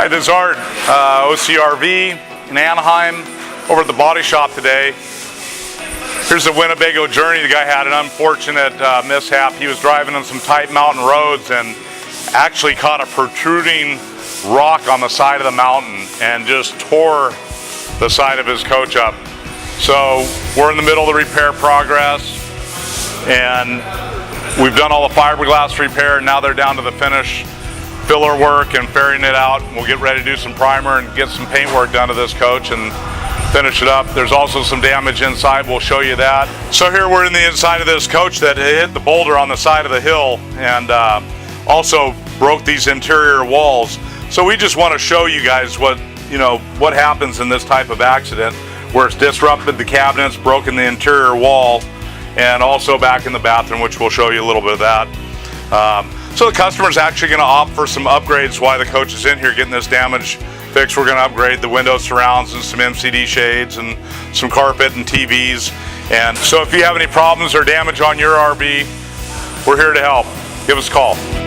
Hi, this is Art, OCRV in Anaheim, over at the body shop today. Here's the Winnebago journey. The guy had an unfortunate mishap. He was driving on some tight mountain roads and actually caught a protruding rock on the side of the mountain and just tore the side of his coach up. So we're in the middle of the repair progress, and we've done all the fiberglass repair. Now they're down to the finish filler work and ferrying it out. We'll get ready to do some primer and get some paint work done to this coach and finish it up. There's also some damage inside. We'll show you that. So here we're in the inside of this coach that hit the boulder on the side of the hill and also broke these interior walls. So we just want to show you guys what happens in this type of accident, where it's disrupted the cabinets, broken the interior wall, and also back in the bathroom, which we'll show you a little bit of that. So the customer's actually going to opt for some upgrades while the coach is in here getting this damage fixed. We're going to upgrade the window surrounds and some MCD shades and some carpet and TVs. And so if you have any problems or damage on your RV, we're here to help. Give us a call.